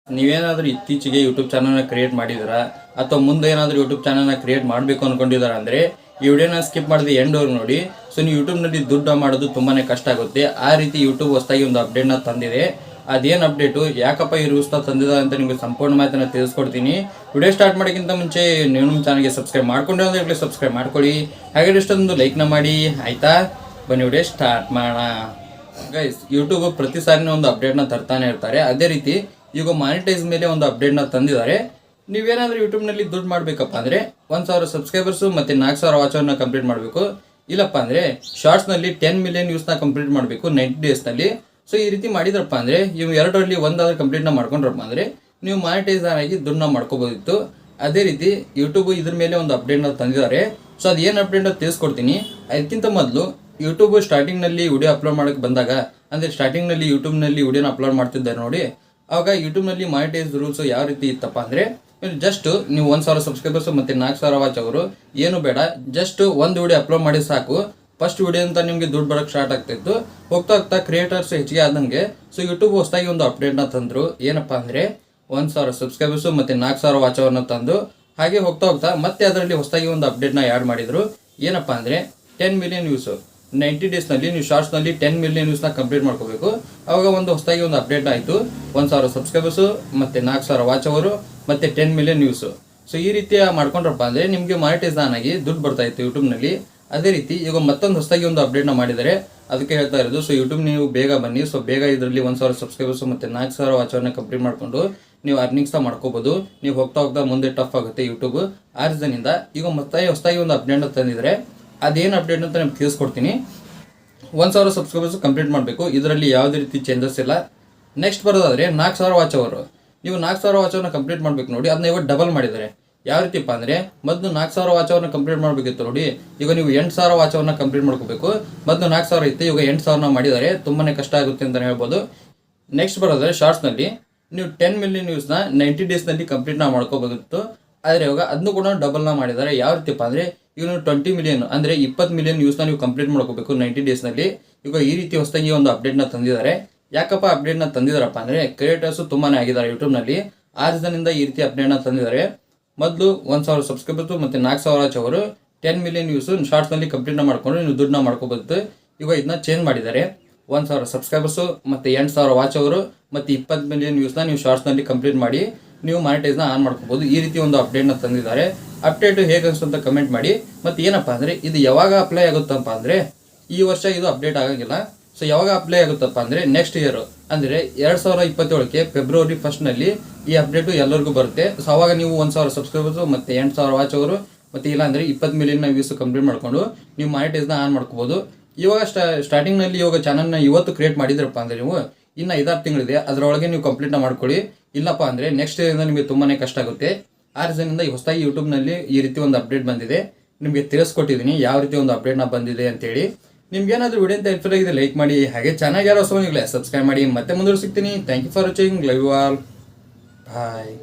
ನೀವೇನಾದರೂ ಇತ್ತೀಚೆಗೆ ಯೂಟ್ಯೂಬ್ ಚಾನಲ್ನ ಕ್ರಿಯೇಟ್ ಮಾಡಿದ್ದೀರಾ ಅಥವಾ ಮುಂದೆ ಏನಾದರೂ ಯೂಟ್ಯೂಬ್ ಚಾನಲ್ನ ಕ್ರಿಯೇಟ್ ಮಾಡಬೇಕು ಅಂದ್ಕೊಂಡಿದ್ದಾರೆ ಅಂದರೆ ಈ ವಿಡಿಯೋನ ಸ್ಕಿಪ್ ಮಾಡಿದ ಎಂಡ್ವರೆಗೂ ನೋಡಿ. ಸೊ ನೀವು ಯೂಟ್ಯೂಬ್ನಲ್ಲಿ ದುಡ್ಡು ಮಾಡೋದು ತುಂಬಾ ಕಷ್ಟ ಆಗುತ್ತೆ. ಆ ರೀತಿ ಯೂಟ್ಯೂಬ್ ಹೊಸದಾಗಿ ಒಂದು ಅಪ್ಡೇಟ್ನ ತಂದಿದೆ. ಅದೇನು ಅಪ್ಡೇಟು, ಯಾಕಪ್ಪ ಈ ರೂಲ್ಸ್ನ ತಂದಿದೆ ಅಂತ ನಿಮಗೆ ಸಂಪೂರ್ಣ ಮಾಹಿತಿನ ತಿಳಿಸ್ಕೊಡ್ತೀನಿ. ವಿಡಿಯೋ ಸ್ಟಾರ್ಟ್ ಮಾಡೋಕ್ಕಿಂತ ಮುಂಚೆ ನೀವು ನಮ್ಮ ಚಾನಲ್ಗೆ ಸಬ್ಸ್ಕ್ರೈಬ್ ಮಾಡ್ಕೊಂಡ್ರೆ ಅಂದರೆ ಸಬ್ಸ್ಕ್ರೈಬ್ ಮಾಡ್ಕೊಳ್ಳಿ. ಹಾಗೆ ಇಷ್ಟೊಂದು ಲೈಕ್ನ ಮಾಡಿ, ಆಯಿತಾ? ಬನ್ನಿ ವಿಡಿಯೋ ಸ್ಟಾರ್ಟ್ ಮಾಡೋಣ. ಗೈಸ್, ಯೂಟ್ಯೂಬ್ ಪ್ರತಿ ಸಾರಿನ ಒಂದು ಅಪ್ಡೇಟ್ನ ತರ್ತಾನೆ ಇರ್ತಾರೆ. ಅದೇ ರೀತಿ ಈಗ ಮಾನಿಟೈಸ್ ಮೇಲೆ ಒಂದು ಅಪ್ಡೇಟ್ನ ತಂದಿದ್ದಾರೆ. ನೀವೇನಾದರೂ ಯೂಟ್ಯೂಬ್ನಲ್ಲಿ ದುಡ್ಡು ಮಾಡಬೇಕಪ್ಪ ಅಂದರೆ 1000 ಸಬ್ಸ್ಕ್ರೈಬರ್ಸು ಮತ್ತು 4000 ವಾಚರ್ನ ಕಂಪ್ಲೀಟ್ ಮಾಡಬೇಕು. ಇಲ್ಲಪ್ಪ ಅಂದರೆ ಶಾರ್ಟ್ಸ್ನಲ್ಲಿ 10 ಮಿಲಿಯನ್ ವ್ಯೂಸ್ನ ಕಂಪ್ಲೀಟ್ ಮಾಡಬೇಕು 90 ಡೇಸ್ನಲ್ಲಿ. ಸೊ ಈ ರೀತಿ ಮಾಡಿದ್ರಪ್ಪ ಅಂದರೆ ಇವು ಎರಡರಲ್ಲಿ ಒಂದಾದ್ರೂ ಕಂಪ್ಲೀಟ್ನ ಮಾಡ್ಕೊಂಡ್ರಪ್ಪ ಅಂದರೆ ನೀವು ಮಾನಿಟೈಸ್ ಆಗಿ ದುಡ್ಡನ್ನ ಮಾಡ್ಕೋಬೋದಿತ್ತು. ಅದೇ ರೀತಿ ಯೂಟ್ಯೂಬ್ ಇದ್ರ ಮೇಲೆ ಒಂದು ಅಪ್ಡೇಟ್ನ ತಂದಿದ್ದಾರೆ. ಸೊ ಅದು ಏನು ಅಪ್ಡೇಟ್ನ ತಿಳಿಸ್ಕೊಡ್ತೀನಿ. ಅದಕ್ಕಿಂತ ಮೊದಲು ಯೂಟ್ಯೂಬ್ ಸ್ಟಾರ್ಟಿಂಗ್ನಲ್ಲಿ ವಿಡಿಯೋ ಅಪ್ಲೋಡ್ ಮಾಡೋಕ್ಕೆ ಬಂದಾಗ, ಅಂದರೆ ಸ್ಟಾರ್ಟಿಂಗ್ನಲ್ಲಿ ಯೂಟ್ಯೂಬ್ನಲ್ಲಿ ವಿಡಿಯೋನ ಅಪ್ಲೋಡ್ ಮಾಡ್ತಿದ್ದಾರೆ ನೋಡಿ, ಆವಾಗ ಯೂಟ್ಯೂಬ್ನಲ್ಲಿ ಮಾನಿಟೈಸ್ ರೂಲ್ಸು ಯಾವ ರೀತಿ ಇತ್ತಪ್ಪ ಅಂದರೆ ಜಸ್ಟ್ ನೀವು 1000 ಸಬ್ಸ್ಕ್ರೈಬರ್ಸು ಮತ್ತು 4000 ವಾಚ್ ಅವರು ಏನು ಬೇಡ, ಜಸ್ಟ್ ಒಂದು ವಿಡಿಯೋ ಅಪ್ಲೋಡ್ ಮಾಡಿ ಸಾಕು. ಫಸ್ಟ್ ವಿಡಿಯೋ ಅಂತ ನಿಮಗೆ ದುಡ್ಡು ಬರೋಕ್ಕೆ ಸ್ಟಾರ್ಟ್ ಆಗ್ತಿತ್ತು. ಹೋಗ್ತಾ ಹೋಗ್ತಾ ಕ್ರಿಯೇಟರ್ಸ್ ಹೆಚ್ಚಿಗೆ ಆದಂಗೆ ಸೊ ಯೂಟ್ಯೂಬ್ ಹೊಸದಾಗಿ ಒಂದು ಅಪ್ಡೇಟ್ನ ತಂದರು. ಏನಪ್ಪ ಅಂದರೆ 1000 ಸಬ್ಸ್ಕ್ರೈಬರ್ಸು ಮತ್ತು 4000 ವಾಚ್ ಅವರನ್ನ ತಂದು, ಹಾಗೆ ಹೋಗ್ತಾ ಹೋಗ್ತಾ ಮತ್ತೆ ಅದರಲ್ಲಿ ಹೊಸದಾಗಿ ಒಂದು ಅಪ್ಡೇಟ್ನ ಆ್ಯಡ್ ಮಾಡಿದರು. ಏನಪ್ಪ ಅಂದರೆ 10 ಮಿಲಿಯನ್ ವ್ಯೂಸು 90 ಡೇಸ್ನಲ್ಲಿ ನೀವು ಶಾರ್ಟ್ಸ್ನಲ್ಲಿ 10 ಮಿಲಿಯನ್ ವ್ಯೂಸ್ನ ಕಂಪ್ಲೀಟ್ ಮಾಡ್ಕೋಬೇಕು. ಆವಾಗ ಒಂದು ಹೊಸದಾಗಿ ಒಂದು ಅಪ್ಡೇಟ್ ಆಯಿತು. 1000 ಸಬ್ಸ್ಕ್ರೈಬರ್ಸು ಮತ್ತು 4000 ವಾಚ್ ಅವರು ಮತ್ತು 10 ಮಿಲಿಯನ್ ವ್ಯೂಸು. ಸೊ ಈ ರೀತಿ ಮಾಡ್ಕೊಂಡ್ರಪ್ಪ ಅಂದರೆ ನಿಮಗೆ ಮಾನಿಟೈಸ್ ಆಗಿ ದುಡ್ಡು ಬರ್ತಾ ಇತ್ತು ಯೂಟ್ಯೂಬ್ನಲ್ಲಿ. ಅದೇ ರೀತಿ ಈಗ ಮತ್ತೊಂದು ಹೊಸದಾಗಿ ಒಂದು ಅಪ್ಡೇಟ್ನ ಮಾಡಿದ್ದಾರೆ. ಅದಕ್ಕೆ ಹೇಳ್ತಾ ಇರೋದು, ಸೊ ಯೂಟ್ಯೂಬ್ ನೀವು ಬೇಗ ಬನ್ನಿ. ಸೊ ಬೇಗ ಇದರಲ್ಲಿ 1000 ಸಬ್ಸ್ಕ್ರೈಬರ್ಸು ಮತ್ತು 4000 ವಾಚ್ ಅವರನ್ನ ಕಂಪ್ಲೀಟ್ ಮಾಡಿಕೊಂಡು ನೀವು ಅರ್ನಿಂಗ್ಸ್ನ ಮಾಡ್ಕೋಬೋದು. ನೀವು ಹೋಗ್ತಾ ಹೋಗ್ತಾ ಮುಂದೆ ಟಫ್ ಆಗುತ್ತೆ ಯೂಟ್ಯೂಬ್. ಆ ರೀಸನಿಂದ ಈಗ ಮತ್ತೆ ಹೊಸದಾಗಿ ಒಂದು ಅಪ್ಡೇಟ್ನ ತಂದಿದ್ದಾರೆ. ಅದೇನು ಅಪ್ಡೇಟ್ ಅಂತ ನಿಮ್ಗೆ ತಿಳಿಸ್ಕೊಡ್ತೀನಿ. 1000 ಸಬ್ಸ್ಕ್ರೈಬರ್ಸ್ ಕಂಪ್ಲೀಟ್ ಮಾಡಬೇಕು. ಇದರಲ್ಲಿ ಯಾವುದೇ ರೀತಿ ಚೇಂಜಸ್ ಇಲ್ಲ. ನೆಕ್ಸ್ಟ್ ಬರೋದಾದರೆ 4000 ವಾಚ್ ಅವರು, ನೀವು 4000 ವಾಚ್ ಅವರನ್ನ ಕಂಪ್ಲೀಟ್ ಮಾಡಬೇಕು ನೋಡಿ. ಅದನ್ನ ಇವಾಗ ಡಬಲ್ ಮಾಡಿದ್ದಾರೆ. ಯಾವ ರೀತಿಪ್ಪ ಅಂದರೆ ಮೊದಲು 4000 ವಾಚ್ ಅವರನ್ನ ಕಂಪ್ಲೀಟ್ ಮಾಡಬೇಕಿತ್ತು ನೋಡಿ, ಈಗ ನೀವು 8000 ವಾಚ್ ಅವರನ್ನ ಕಂಪ್ಲೀಟ್ ಮಾಡ್ಕೋಬೇಕು. ಮೊದಲು 4000 ಇತ್ತು, ಇವಾಗ 8000 ಮಾಡಿದ್ದಾರೆ. ತುಂಬಾ ಕಷ್ಟ ಆಗುತ್ತೆ ಅಂತಲೇ ಹೇಳ್ಬೋದು. ನೆಕ್ಸ್ಟ್ ಬರೋದಾದರೆ ಶಾರ್ಟ್ಸ್ನಲ್ಲಿ ನೀವು 10 ಮಿಲಿಯನ್ ವ್ಯೂಸ್ನ 90 ಡೇಸ್ನಲ್ಲಿ ಕಂಪ್ಲೀಟ್ನ ಮಾಡ್ಕೋಬೇಕಿತ್ತು. ಆದರೆ ಇವಾಗ ಅದನ್ನು ಕೂಡ ಡಬಲ್ನ ಮಾಡಿದ್ದಾರೆ. ಯಾವ ರೀತಿಪ್ಪ ಅಂದರೆ ಈಗ ನೀವು 20 ಮಿಲಿಯನ್ ಅಂದರೆ 20 ಮಿಲಿಯನ್ ವ್ಯೂಸ್ನ ನೀವು ಕಂಪ್ಲೀಟ್ ಮಾಡ್ಕೋಬೇಕು 90 ಡೇಸ್ನಲ್ಲಿ. ಈಗ ಈ ರೀತಿ ಹೊಸದಾಗಿ ಒಂದು ಅಪ್ಡೇಟ್ನ ತಂದಿದ್ದಾರೆ. ಯಾಕಪ್ಪ ಅಪ್ಡೇಟ್ನ ತಂದಿದ್ದಾರಪ್ಪ ಅಂದರೆ ಕ್ರಿಯೇಟರ್ಸು ತುಂಬಾ ಆಗಿದ್ದಾರೆ ಯೂಟ್ಯೂಬ್ನಲ್ಲಿ. ಆ ರೀಸನಿಂದ ಈ ರೀತಿ ಅಪ್ಡೇಟ್ನ ತಂದಿದ್ದಾರೆ. ಮೊದಲು 1000 ಸಬ್ಸ್ಕ್ರೈಬರ್ಸು ಮತ್ತು 4000 ವಾಚ್ ಅವರು 10 ಮಿಲಿಯನ್ ವ್ಯೂಸು ಶಾರ್ಟ್ಸ್ನಲ್ಲಿ ಕಂಪ್ಲೀಟ್ನ ಮಾಡ್ಕೊಂಡು ನೀವು ದುಡ್ಡನ್ನ ಮಾಡ್ಕೋಬೋದು. ಈಗ ಇದನ್ನ ಚೇಂಜ್ ಮಾಡಿದ್ದಾರೆ. 1000 ಸಬ್ಸ್ಕ್ರೈಬರ್ಸು ಮತ್ತು 8000 ವಾಚ್ ಅವರು ಮತ್ತು 20 ಮಿಲಿಯನ್ ವ್ಯೂಸ್ನ ನೀವು ಶಾರ್ಟ್ಸ್ನಲ್ಲಿ ಕಂಪ್ಲೀಟ್ ಮಾಡಿ ನೀವು ಮಾನಿಟೈಸ್ನ ಆನ್ ಮಾಡ್ಕೋಬೋದು. ಈ ರೀತಿ ಒಂದು ಅಪ್ಡೇಟ್ನ ತಂದಿದ್ದಾರೆ. ಅಪ್ಡೇಟು ಹೇಗೆ ಅನಿಸ್ತು ಅಂತ ಕಮೆಂಟ್ ಮಾಡಿ. ಮತ್ತು ಏನಪ್ಪ ಅಂದರೆ ಇದು ಯಾವಾಗ ಅಪ್ಲೈ ಆಗುತ್ತಪ್ಪ ಅಂದರೆ ಈ ವರ್ಷ ಇದು ಅಪ್ಡೇಟ್ ಆಗೋಂಗಿಲ್ಲ. ಸೊ ಯಾವಾಗ ಅಪ್ಲೈ ಆಗುತ್ತಪ್ಪ ಅಂದರೆ ನೆಕ್ಸ್ಟ್ ಇಯರು ಅಂದರೆ 2027ಕ್ಕೆ ಫೆಬ್ರವರಿ 1ನಲ್ಲಿ ಈ ಅಪ್ಡೇಟು ಎಲ್ಲರಿಗೂ ಬರುತ್ತೆ. ಸೊ ಅವಾಗ ನೀವು 1000 ಸಬ್ಸ್ಕ್ರೈಬರ್ಸು ಮತ್ತು 8000 ವಾಚ್ ಅವರು ಮತ್ತು ಇಲ್ಲಾಂದರೆ 20 ಮಿಲಿಯನ್ ವ್ಯೂಸು ಕಂಪ್ಲೀಟ್ ಮಾಡಿಕೊಂಡು ನೀವು ಮಾನಿಟೈಸ್ನ ಆನ್ ಮಾಡ್ಕೋಬೋದು. ಇವಾಗ ಸ್ಟಾರ್ಟಿಂಗ್ನಲ್ಲಿ ಇವಾಗ ಚಾನಲ್ನ ಇವತ್ತು ಕ್ರಿಯೇಟ್ ಮಾಡಿದ್ರಪ್ಪ ಅಂದರೆ ನೀವು ಇನ್ನು 5-6 ತಿಂಗಳಿದೆ, ಅದರೊಳಗೆ ನೀವು ಕಂಪ್ಲೀಟ್ನ ಮಾಡ್ಕೊಳ್ಳಿ. ಇಲ್ಲಪ್ಪ ಅಂದರೆ ನೆಕ್ಸ್ಟ್ ಇಯರಿಂದ ನಿಮಗೆ ತುಂಬಾ ಕಷ್ಟ ಆಗುತ್ತೆ. ಆ ರೀಸನಿಂದ ಈ ಹೊಸದಾಗಿ ಯೂಟ್ಯೂಬ್ನಲ್ಲಿ ಈ ರೀತಿ ಒಂದು ಅಪ್ಡೇಟ್ ಬಂದಿದೆ. ನಿಮಗೆ ತಿಳಿಸ್ಕೊಟ್ಟಿದ್ದೀನಿ ಯಾವ ರೀತಿ ಒಂದು ಅಪ್ಡೇಟ್ನ ಬಂದಿದೆ ಅಂತೇಳಿ. ನಿಮ್ಗೇನಾದರೂ ವಿಡಿಯೋ ಅಂತ ಹೆಲ್ಪ್ಫುಲ್ ಆಗಿದೆ ಲೈಕ್ ಮಾಡಿ. ಹಾಗೆ ಚಾನಲ್ಗೆ ಯಾರು ಹೊಸಬನಿಲ್ಲ ಸಬ್ಸ್ಕ್ರೈಬ್ ಮಾಡಿ. ಮತ್ತೆ ಮುಂದೆ ಸಿಗ್ತೀನಿ. Thank you for watching. Love you all. Bye.